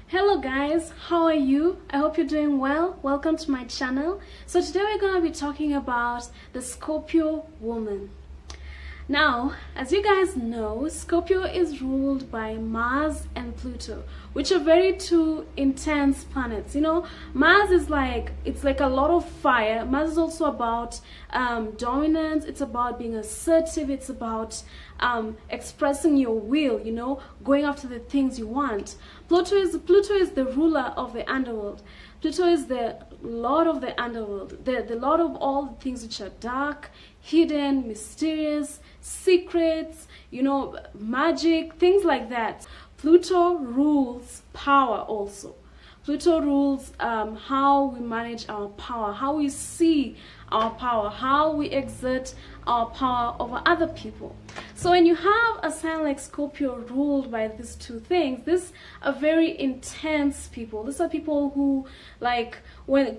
Hello guys, how are you? I hope you're doing well. Welcome to my channel. So today we're going to be talking about the Scorpio woman. Now, as you guys know, Scorpio is ruled by Mars and Pluto, which are very two intense planets. You know, Mars is like, it's like a lot of fire. Mars is also about dominance. It's about being assertive. It's about expressing your will, you know, going after the things you want. Pluto is the ruler of the underworld. Pluto is the lord of the underworld, the lord of all the things which are dark, hidden, mysterious, secrets, you know, magic, things like that. Pluto rules power also. Pluto rules how we manage our power, how we see our power, how we exert our power over other people. So when you have a sign like Scorpio ruled by these two things, these are very intense people. These are people who, like, when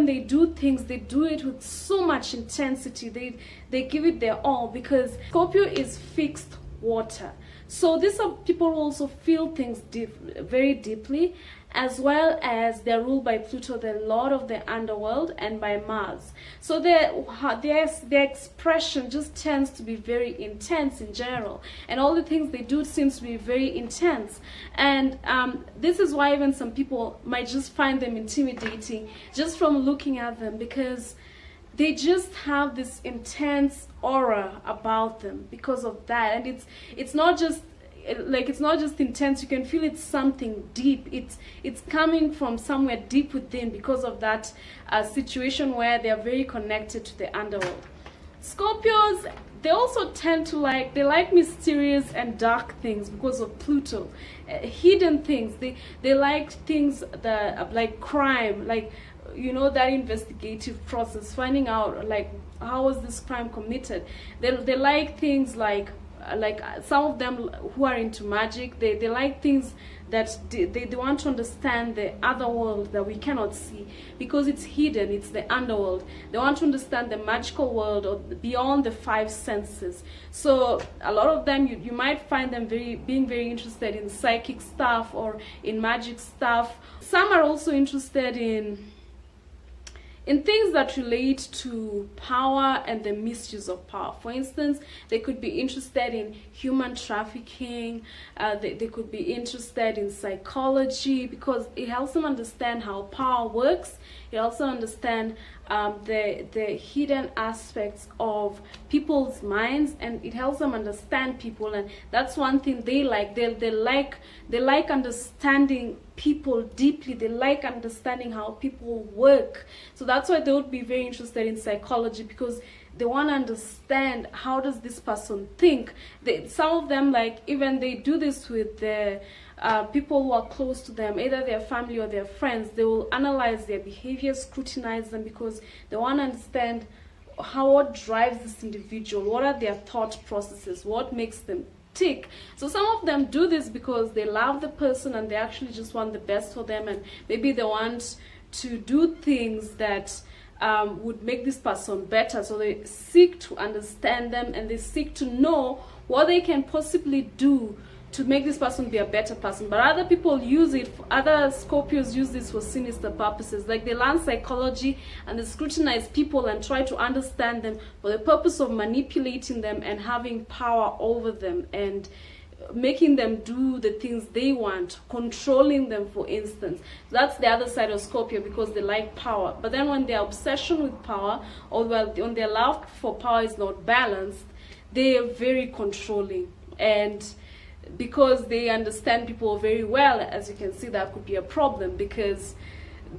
they do things, they do it with so much intensity. They give it their all, because Scorpio is fixed water. So these are people who also feel things very deeply, as well as they're ruled by Pluto, the lord of the underworld, and by Mars. So their expression just tends to be very intense in general, and all the things they do seems to be very intense. And this is why even some people might just find them intimidating just from looking at them, because they just have this intense aura about them because of that. And it's not just intense, you can feel it's something deep. It's coming from somewhere deep within because of that situation where they are very connected to the underworld. Scorpios, they also tend to like mysterious and dark things because of Pluto. Hidden things. They like things that like crime, like, you know, that investigative process, finding out like how was this crime committed. They like things like some of them who are into magic, they like things that they want to understand the other world that we cannot see because it's hidden, it's the underworld. They want to understand the magical world or beyond the five senses. So a lot of them, you might find them being very interested in psychic stuff or in magic stuff. Some are also interested in things that relate to power and the misuse of power. For instance, they could be interested in human trafficking. They could be interested in psychology, because it helps them understand how power works. It also understand the hidden aspects of people's minds, and it helps them understand people. And that's one thing they like. They like understanding people deeply. They like understanding how people work. So that's why they would be very interested in psychology, because they want to understand how does this person think. Some of them, like, even they do this with their people who are close to them, either their family or their friends. They will analyze their behavior, scrutinize them, because they want to understand what drives this individual, what are their thought processes, what makes them tick. So some of them do this because they love the person and they actually just want the best for them, and maybe they want to do things that would make this person better. So they seek to understand them, and they seek to know what they can possibly do to make this person be a better person. But other people use it, other Scorpios use this for sinister purposes. Like, they learn psychology and they scrutinize people and try to understand them for the purpose of manipulating them and having power over them and making them do the things they want, controlling them, for instance. That's the other side of Scorpio, because they like power. But then when their obsession with power, or when their love for power is not balanced, they are very controlling. And because they understand people very well, as you can see, that could be a problem, because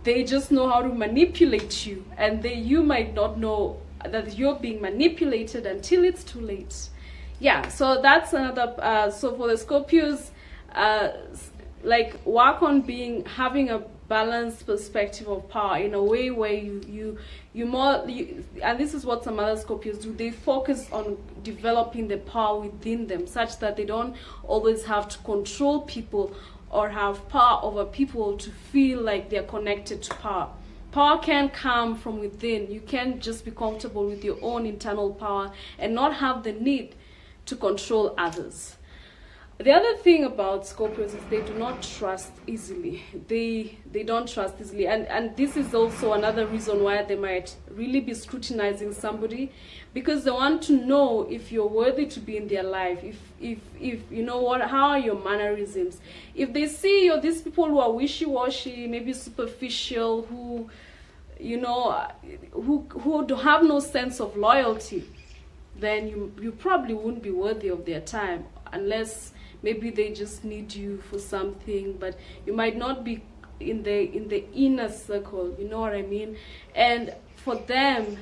they just know how to manipulate you, and you might not know that you're being manipulated until it's too late. Yeah, so that's another so for the Scorpios, like, work on having a balanced perspective of power in a way where you and this is what some other Scorpios do. They focus on developing the power within them, such that they don't always have to control people or have power over people to feel like they're connected to power. Power can come from within. You can't just be comfortable with your own internal power and not have the need to control others. The other thing about Scorpios is they do not trust easily. They don't trust easily, and this is also another reason why they might really be scrutinizing somebody, because they want to know if you're worthy to be in their life. If you know what, how are your mannerisms? If they see you're these people who are wishy-washy, maybe superficial, who you know, who do have no sense of loyalty, then you probably wouldn't be worthy of their time, unless maybe they just need you for something, but you might not be in the inner circle, you know what I mean? And for them,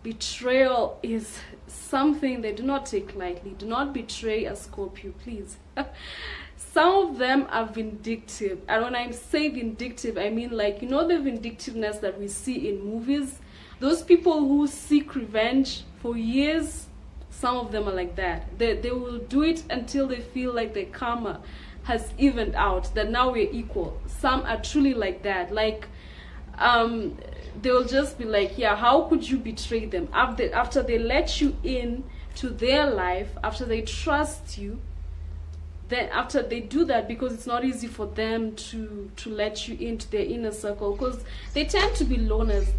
betrayal is something they do not take lightly. Do not betray a Scorpio, please. Some of them are vindictive, and when I say vindictive, I mean, like, you know, the vindictiveness that we see in movies, those people who seek revenge for years. Some of them are like that. They will do it until they feel like their karma has evened out, that now we're equal. Some are truly like that. Like, they will just be like, yeah, how could you betray them? After they let you in to their life, after they trust you, then after they do that, because it's not easy for them to let you into their inner circle, because they tend to be loners.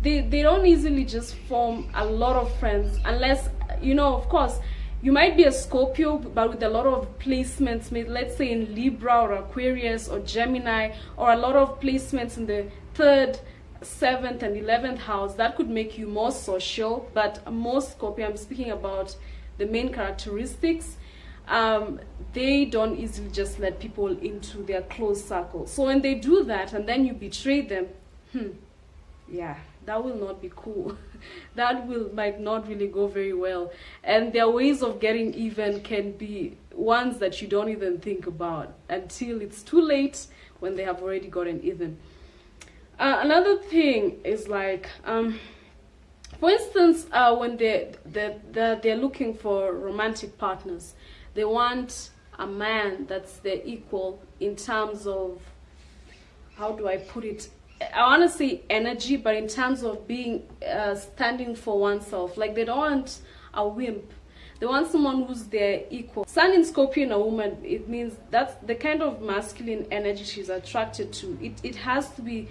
They don't easily just form a lot of friends, unless, you know, of course, you might be a Scorpio, but with a lot of placements, let's say in Libra or Aquarius or Gemini, or a lot of placements in the 3rd, 7th, and 11th house. That could make you more social, but most Scorpio, I'm speaking about the main characteristics, they don't easily just let people into their close circle. So when they do that and then you betray them, yeah, that will not be cool. That might not really go very well. And their ways of getting even can be ones that you don't even think about until it's too late, when they have already gotten even. Another thing is like, for instance, when they're looking for romantic partners, they want a man that's their equal in terms of, how do I put it? I want to say energy, but in terms of being standing for oneself. Like, they don't want a wimp. They want someone who's their equal. Sun in Scorpio in a woman, it means that's the kind of masculine energy she's attracted to. It has to be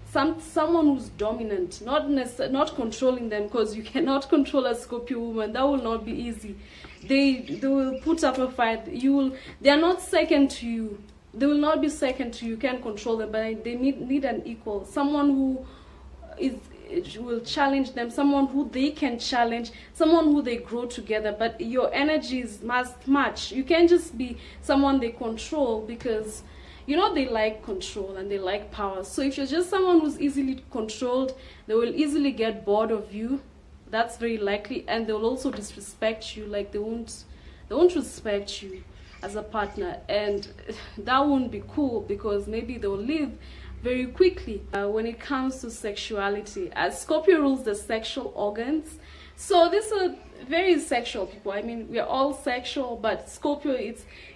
someone who's dominant, not controlling them, because you cannot control a Scorpio woman. That will not be easy. They will put up a fight. They are not second to you. They will not be second to you. You can't control them, but they need an equal, someone who will challenge them, someone who they can challenge, someone who they grow together. But your energies must match. You can't just be someone they control, because you know they like control and they like power. So if you're just someone who's easily controlled, they will easily get bored of you. That's very likely, and they will also disrespect you. Like, they won't respect you as a partner, and that won't be cool, because maybe they'll leave very quickly. When it comes to sexuality, as Scorpio rules the sexual organs, so these are very sexual people. I mean, we're all sexual, but Scorpio, I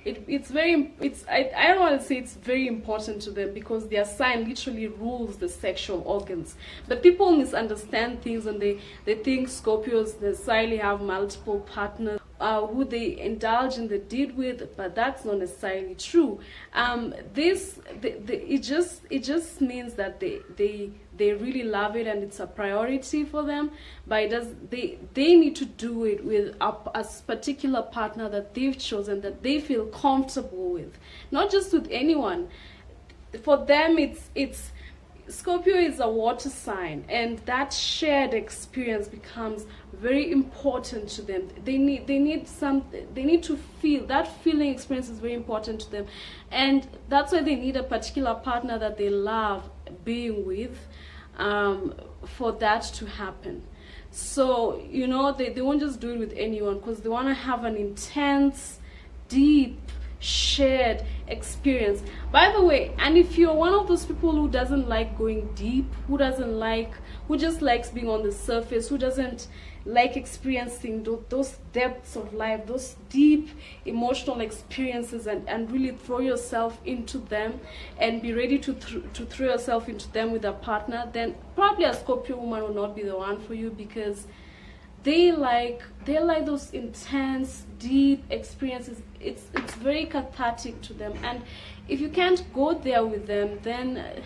don't want to say it's very important to them, because their sign literally rules the sexual organs. But people misunderstand things, and they think Scorpios necessarily have multiple partners who they indulge in the deed with, but that's not necessarily true. It just means that they really love it and it's a priority for them, but they need to do it with a particular partner that they've chosen, that they feel comfortable with, not just with anyone. For them, it's Scorpio is a water sign, and that shared experience becomes very important to them. They need to feel that feeling. Experience is very important to them, and that's why they need a particular partner that they love being with, for that to happen. So, you know, they won't just do it with anyone, because they want to have an intense, deep, shared experience. By the way, and if you're one of those people who doesn't like going deep, who just likes being on the surface, who doesn't like experiencing those depths of life, those deep emotional experiences, and really throw yourself into them and be ready to throw yourself into them with a partner, then probably a Scorpio woman will not be the one for you, because they like those intense, deep experiences. It's very cathartic to them, and if you can't go there with them, then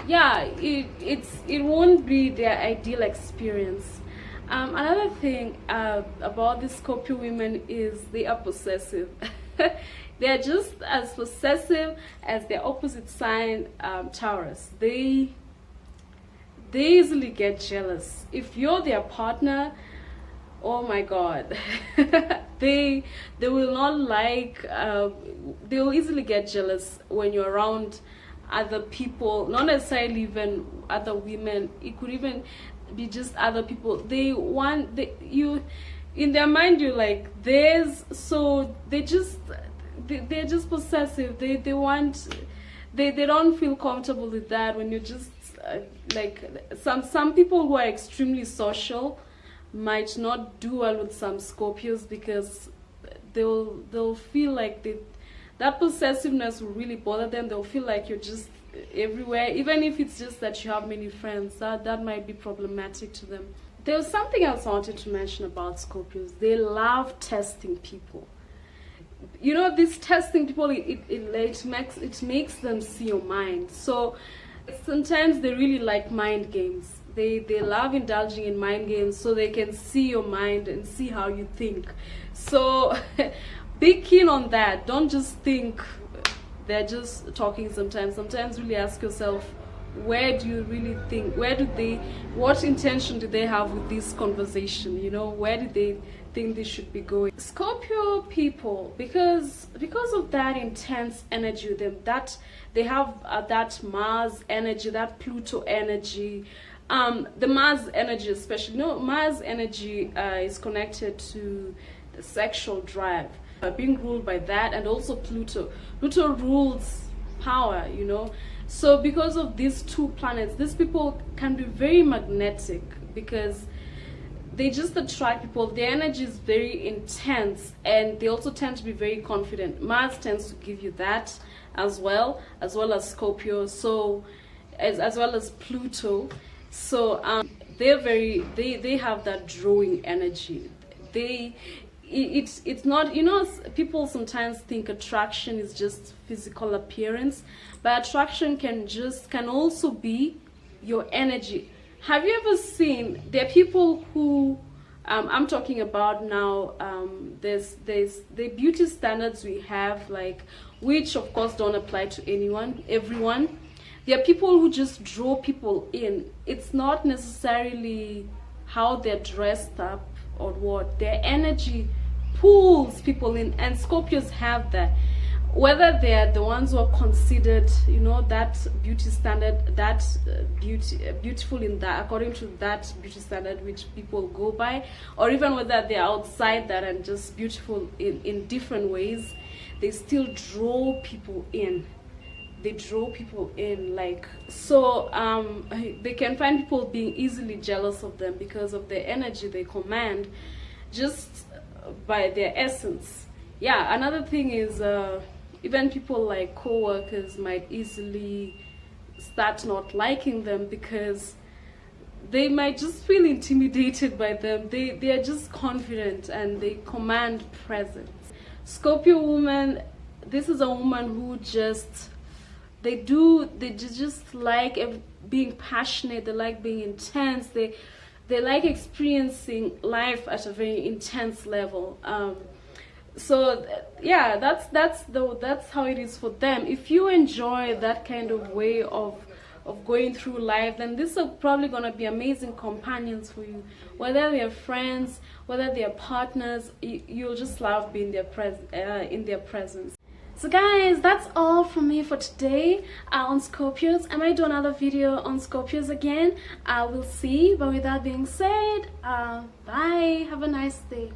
yeah, it won't be their ideal experience. Another thing about the Scorpio women is they are possessive. They are just as possessive as their opposite sign, Taurus. They easily get jealous. If you're their partner, oh my god, they will not like, they will easily get jealous when you're around other people, not necessarily even other women. It could even be just other people. They want you in their mind, you're like theirs, so they're just possessive. They don't feel comfortable with that when you're just like some people who are extremely social might not do well with some Scorpios, because they'll feel like that possessiveness will really bother them. They'll feel like you're just everywhere, even if it's just that you have many friends. That might be problematic to them. There was something else I wanted to mention about Scorpios. They love testing people. You know, this testing people, it makes them see your mind. So sometimes they really like mind games. They love indulging in mind games, so they can see your mind and see how you think. So be keen on that. Don't just think they're just talking. Sometimes really ask yourself, where do you really think, what intention do they have with this conversation? You know, where do they think they should be going? Scorpio people, because of that intense energy with them, that they have that Mars energy, that Pluto energy, the Mars energy especially. Mars energy is connected to the sexual drive, being ruled by that, and also Pluto rules power, you know. So because of these two planets, these people can be very magnetic, because they just attract people. Their energy is very intense, and they also tend to be very confident. Mars tends to give you that as well as Scorpio, so as well as Pluto. So they have that drawing energy. It's not, you know, people sometimes think attraction is just physical appearance, but attraction can also be your energy. Have you ever seen, there are people who I'm talking about now, there's the beauty standards we have, like, which of course don't apply to everyone. There are people who just draw people in. It's not necessarily how they're dressed up or what. Their energy pulls people in, and Scorpios have that. Whether they're the ones who are considered, you know, that beauty standard, that beautiful in that, according to that beauty standard which people go by, or even whether they're outside that and just beautiful in different ways, they still draw people in. They draw people in, like, so they can find people being easily jealous of them because of the energy they command, just by their essence. Yeah, another thing is even people like co-workers might easily start not liking them, because they might just feel intimidated by them. They are just confident and they command presence. Scorpio woman, this is a woman who just they just like being passionate. They like being intense. They like experiencing life at a very intense level. So yeah, that's how it is for them. If you enjoy that kind of way of going through life, then this is probably gonna be amazing companions for you. Whether they're friends, whether they're partners, you'll just love being in their presence. So guys, that's all from me for today on Scorpios. I might do another video on Scorpios again. We'll see. But with that being said, bye. Have a nice day.